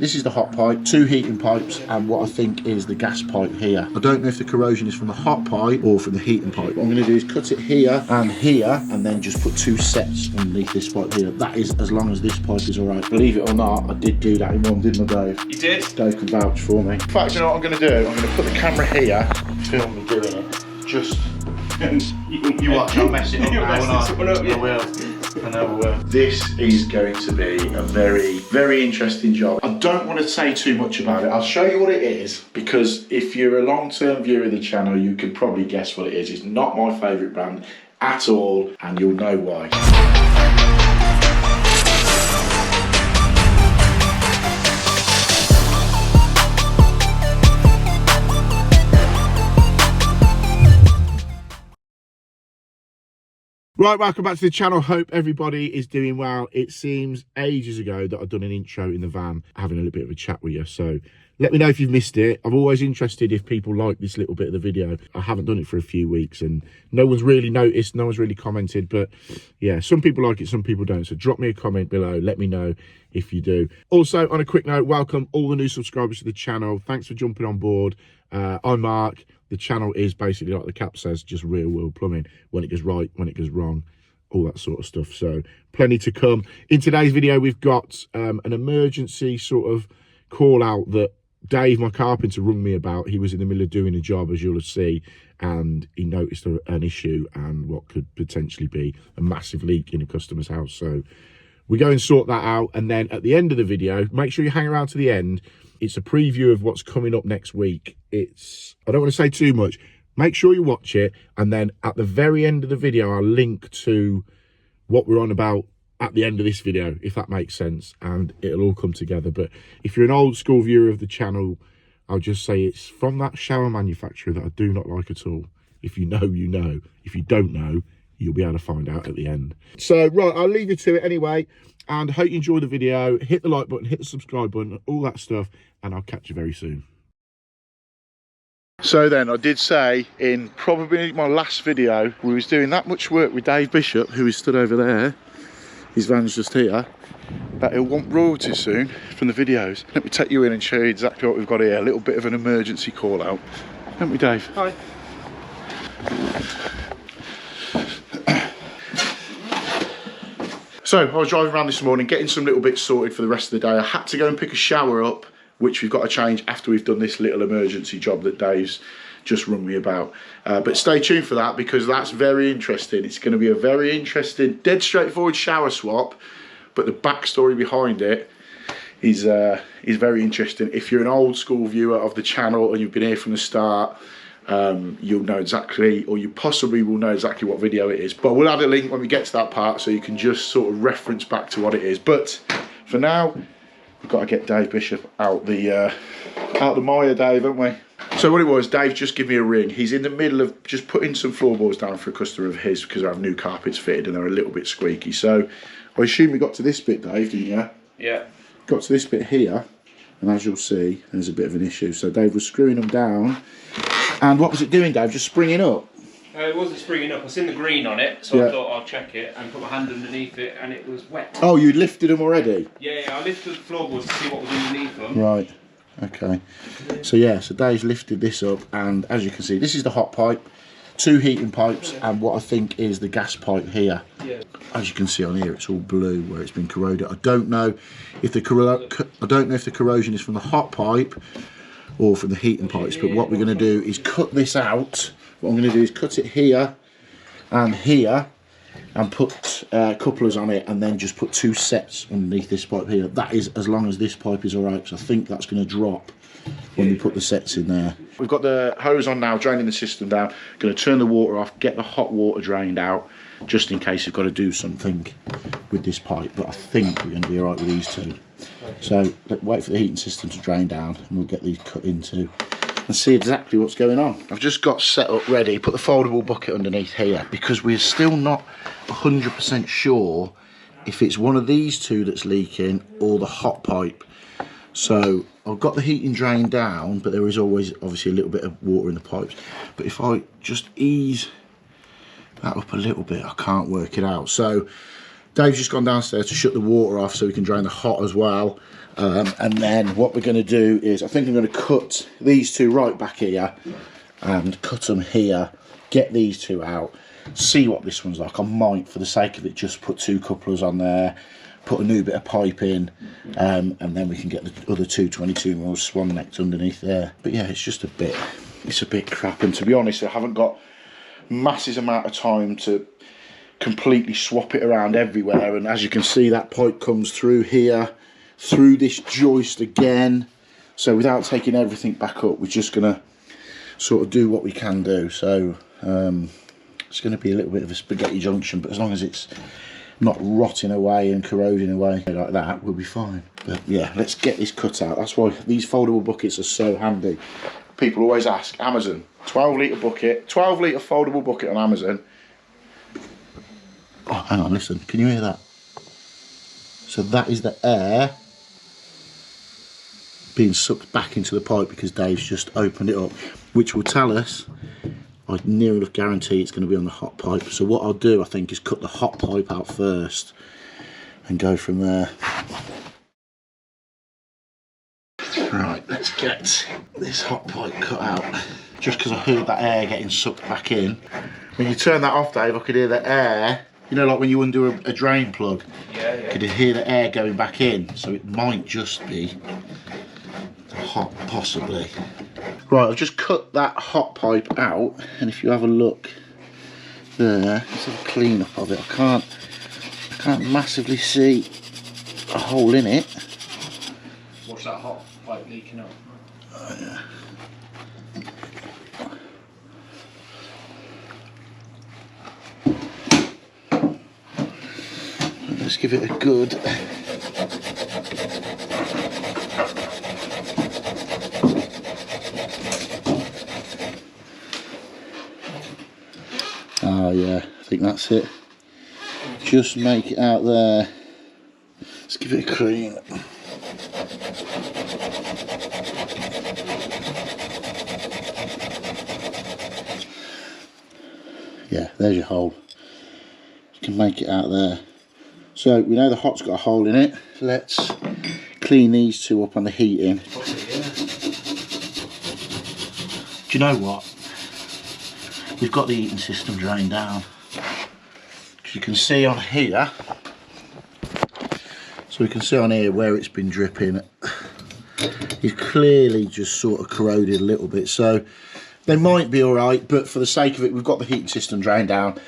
This is the hot pipe, 2 heating pipes, and what I think is the gas pipe here. I don't know if the corrosion is from the hot pipe or from the heating pipe. What I'm going to do is cut it here, and then just put 2 sets underneath this pipe here. That is as long as this pipe is alright. Believe it or not, I did do that in one, didn't I, Dave? You did? Dave can vouch for me. In fact, you know what I'm going to do? I'm going to put the camera here, film me doing it. Just you watch, I'll mess it up now, I will. I know I will. This is going to be a very, very interesting job. I don't want to say too much about it. I'll show you what it is, because if you're a long-term viewer of the channel, you could probably guess what it is. It's not my favourite brand at all, and you'll know why. Right, welcome back to the channel. Hope everybody is doing well. It seems ages ago that I've done an intro in the van, having a little bit of a chat with you. So let me know if you've missed it. I'm always interested if people like this little bit of the video. I haven't done it for a few weeks and no one's really noticed, no one's really commented. But yeah, some people like it, some people don't. So drop me a comment below. Let me know if you do. Also, on a quick note, welcome all the new subscribers to the channel. Thanks for jumping on board. I'm Mark. The channel is basically, like the cap says, just real world plumbing. When it goes right, when it goes wrong, all that sort of stuff. So plenty to come. In today's video, we've got an emergency sort of call out that Dave, my carpenter, rung me about. He was in the middle of doing a job, as you'll see, and he noticed an issue and what could potentially be a massive leak in a customer's house. So we go and sort that out. And then at the end of the video, make sure you hang around to the end. It's a preview of what's coming up next week. I don't want to say too much. Make sure you watch it. And then at the very end of the video, I'll link to what we're on about at the end of this video, if that makes sense. And it'll all come together. But if you're an old school viewer of the channel, I'll just say it's from that shower manufacturer that I do not like at all. If you know, you know. If you don't know, you'll be able to find out at the end. So, right, I'll leave you to it anyway. And hope you enjoy the video. Hit the like button, hit the subscribe button, all that stuff. And I'll catch you very soon. So then, I did say in probably my last video, we was doing that much work with Dave Bishop, who is stood over there. His van's just here. That he'll want royalties soon from the videos. Let me take you in and show you exactly what we've got here. A little bit of an emergency call out. Don't we, Dave? Hi. So I was driving around this morning, getting some little bits sorted for the rest of the day. I had to go and pick a shower up, which we've got to change after we've done this little emergency job that Dave's just rung me about. But stay tuned for that, because that's very interesting. It's going to be a very interesting, dead straightforward shower swap, but the backstory behind it is very interesting. If you're an old school viewer of the channel and you've been here from the start, you'll know exactly, or you possibly will know exactly what video it is. But we'll add a link when we get to that part so you can just sort of reference back to what it is. But for now, we've got to get Dave Bishop out the mire, Dave, haven't we? So what it was, Dave just gave me a ring. He's in the middle of just putting some floorboards down for a customer of his, because I have new carpets fitted and they're a little bit squeaky. So I assume we got to this bit, Dave, didn't you? Yeah. Got to this bit here, and as you'll see, there's a bit of an issue. So Dave was screwing them down. And what was it doing, Dave? Just springing up? It wasn't springing up. I seen the green on it, so yeah. I thought I'll check it and put my hand underneath it, and it was wet. Oh, you'd lifted them already? Yeah, I lifted the floorboards to see what was underneath them. Right. Okay. So yeah, so Dave's lifted this up, and as you can see, this is the hot pipe, 2 heating pipes, and what I think is the gas pipe here. Yeah. As you can see on here, it's all blue where it's been corroded. I don't know if the corrosion is from the hot pipe or from the heating pipes, but what we're going to do is cut this out. What I'm going to do is cut it here and put couplers on it, and then just put 2 sets underneath this pipe here. That is as long as this pipe is alright, because I think that's going to drop when we put the sets in there. We've got the hose on now, draining the system down. Going to turn the water off, get the hot water drained out, just in case we've got to do something with this pipe. But I think we're going to be alright with these 2. So let's wait for the heating system to drain down, and we'll get these cut into and see exactly what's going on. I've just got set up ready, put the foldable bucket underneath here, because we're still not 100% sure if it's one of these 2 that's leaking or the hot pipe. So I've got the heating drain down, but there is always obviously a little bit of water in the pipes. But if I just ease that up a little bit, I can't work it out. So Dave's just gone downstairs to shut the water off so we can drain the hot as well. And then what we're going to do is, I think I'm going to cut these two right back here and cut them here, get these two out, see what this one's like. I might, for the sake of it, just put 2 couplers on there, put a new bit of pipe in, and then we can get the other 2 22mm swan necks underneath there. But yeah, it's just it's a bit crap, and to be honest, I haven't got massive amount of time to completely swap it around everywhere. And as you can see, that pipe comes through here, through this joist again. So without taking everything back up, we're just gonna sort of do what we can do. So it's going to be a little bit of a spaghetti junction, but as long as it's not rotting away and corroding away like that, we'll be fine. But yeah, let's get this cut out. That's why these foldable buckets are so handy. People always ask, Amazon, 12 litre bucket, 12 litre foldable bucket on Amazon. Oh, hang on, listen, can you hear that? So that is the air being sucked back into the pipe because Dave's just opened it up, which will tell us, I near enough guarantee it's going to be on the hot pipe. So what I'll do, I think, is cut the hot pipe out first and go from there. Right, let's get this hot pipe cut out. Just because I heard that air getting sucked back in. When you turn that off, Dave, I could hear the air. You know, like when you undo a drain plug, yeah. Could hear the air going back in. So it might just be hot, possibly. Right, I've just cut that hot pipe out, and if you have a look there, let's have a clean up of it. I can't massively see a hole in it. Watch that hot pipe leaking up. Oh, yeah. Let's give it a good oh yeah, I think that's it. Just make it out there. Let's give it a clean. Yeah, there's your hole. You can make it out there. So we know the hot's got a hole in it. Let's clean these two up on the heating. Do you know what? We've got the heating system drained down. As you can see on here, so we can see on here where it's been dripping. It's clearly just sort of corroded a little bit. So they might be all right, but for the sake of it, we've got the heating system drained down.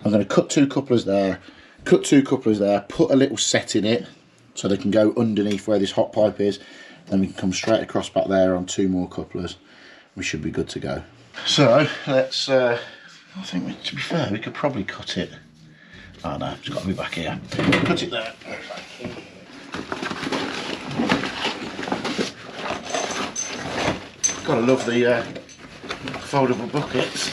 I'm going to cut 2 couplers there. Cut 2 couplers there, put a little set in it so they can go underneath where this hot pipe is. Then we can come straight across back there on 2 more couplers. We should be good to go. So let's, I think to be fair, we could probably cut it. Oh no, it's got to be back here. Put it there. Gotta love the foldable buckets.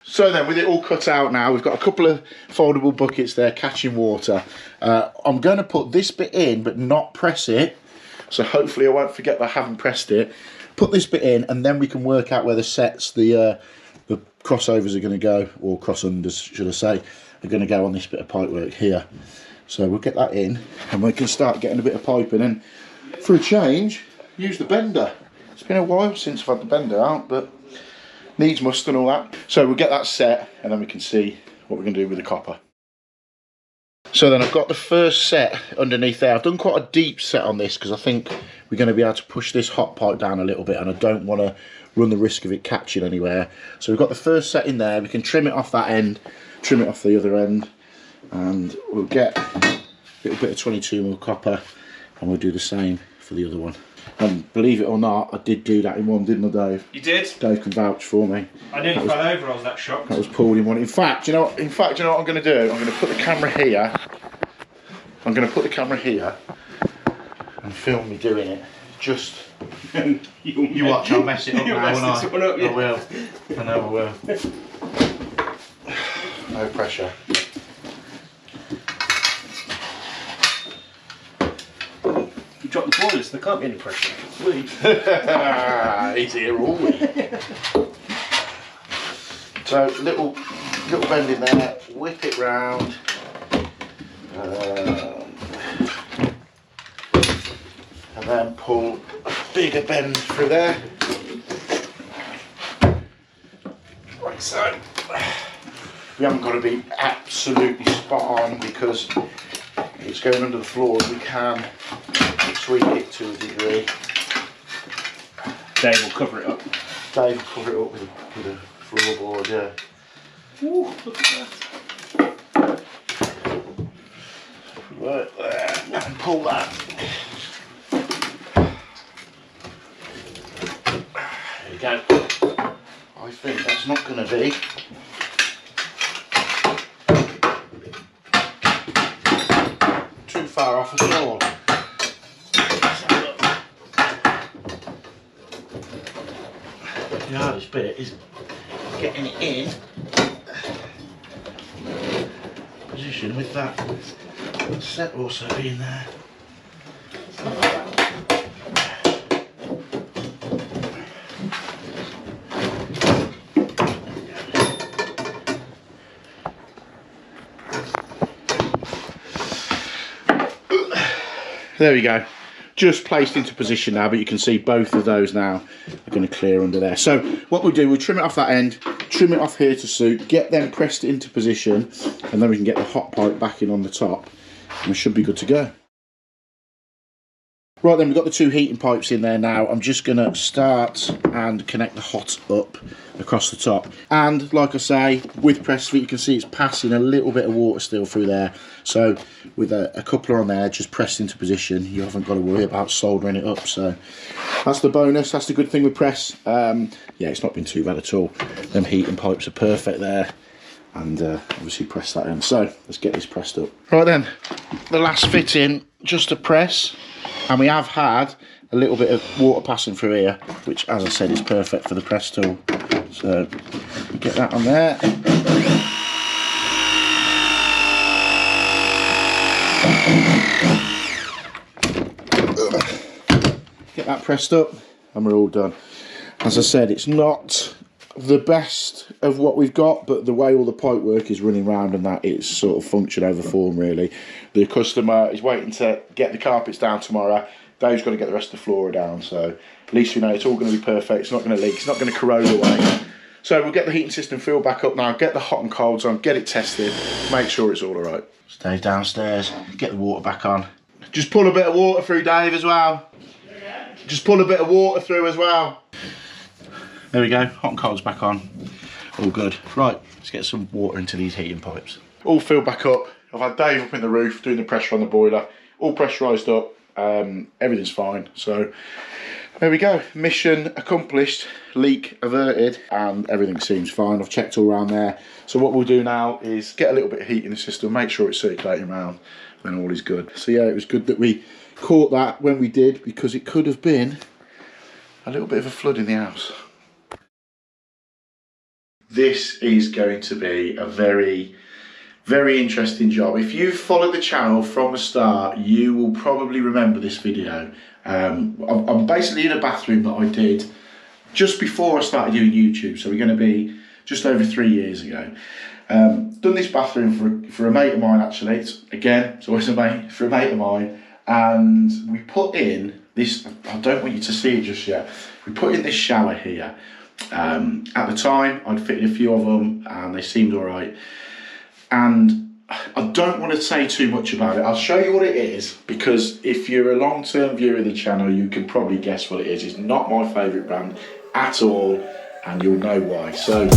So then, with it all cut out now, we've got a couple of foldable buckets there catching water. I'm going to put this bit in, but not press it. So hopefully I won't forget that I haven't pressed it. Put this bit in, and then we can work out where the sets, the crossovers are going to go, or cross-unders, should I say, are going to go on this bit of pipework here. So we'll get that in, and we can start getting a bit of piping. And for a change, use the bender. It's been a while since I've had the bender out, but needs must and all that. So we'll get that set, and then we can see what we're going to do with the copper. So then I've got the first set underneath there. I've done quite a deep set on this because I think we're going to be able to push this hot pipe down a little bit, and I don't want to run the risk of it catching anywhere. So we've got the first set in there. We can trim it off that end, trim it off the other end, and we'll get a little bit of 22mm copper, and we'll do the same for the other one. And believe it or not, I did do that in one, didn't I, Dave? You did? Dave can vouch for me. I nearly fell over, I was that shocked. That was pulled in one. In fact, you know what I'm going to do? I'm going to put the camera here. I'm going to put the camera here and film me doing it. Just you watch, I'll mess it up now, won't I? Up, yeah. I will. I know I will. No pressure. You dropped the boilers, there can't be any pressure. He's here all week. So little bend in there, whip it round, And then pull a bigger bend through there. Like so. We haven't got to be absolutely spot on because it's going under the floor. We can tweak it to a degree. Dave will cover it up. Dave will cover it up with a floorboard, yeah. Ooh, look at that. Right there, and pull that. There you go. I think that's not going to be too far off at all. The hardest bit is getting it in position with that set also being there. There we go. Just placed into position now, but you can see both of those now are going to clear under there. So what we'll do, we'll trim it off that end, trim it off here to suit, get them pressed into position, and then we can get the hot pipe back in on the top, and we should be good to go. Right then, we've got the two heating pipes in there now. I'm just going to start and connect the hot up across the top. And like I say, with press fit, you can see it's passing a little bit of water still through there. So with a coupler on there, just pressed into position, you haven't got to worry about soldering it up. So that's the bonus, that's the good thing with press. Yeah, it's not been too bad at all. Them heating pipes are perfect there. And obviously press that in. So let's get this pressed up. Right then, the last fitting, just a press. And we have had a little bit of water passing through here, which, as I said, is perfect for the press tool. So get that on there. Get that pressed up, and we're all done. As I said, it's not the best of what we've got, but the way all the pipe work is running around and that, it's sort of function over form really. The customer is waiting to get the carpets down tomorrow. Dave's got to get the rest of the floor down, so at least we know it's all going to be perfect. It's not going to leak, it's not going to corrode away. So we'll get the heating system filled back up now, get the hot and colds on, get it tested, make sure it's all alright. Stay downstairs, get the water back on. Just pull a bit of water through, Dave, as well. Just pull a bit of water through as well. There we go, hot and cold's back on. All good. Right, let's get some water into these heating pipes. All filled back up. I've had Dave up in the roof doing the pressure on the boiler. All pressurised up. Everything's fine. So there we go. Mission accomplished. Leak averted. And everything seems fine. I've checked all around there. So what we'll do now is get a little bit of heat in the system, make sure it's circulating around, then all is good. So yeah, it was good that we caught that when we did, because it could have been a little bit of a flood in the house. This is going to be a very, very interesting job. If you've followed the channel from the start, you will probably remember this video. I'm basically in a bathroom that I did just before I started doing YouTube, so we're going to be just over 3 years ago. Done this bathroom for a mate of mine, actually. It's always a mate, for a mate of mine. And we put in this, I don't want you to see it just yet, we put in this shower here. At the time, I'd fitted a few of them and they seemed all right. And I don't want to say too much about it. I'll show you what it is, because if you're a long-term viewer of the channel, you can probably guess what it is. It's not my favourite brand at all, and you'll know why. So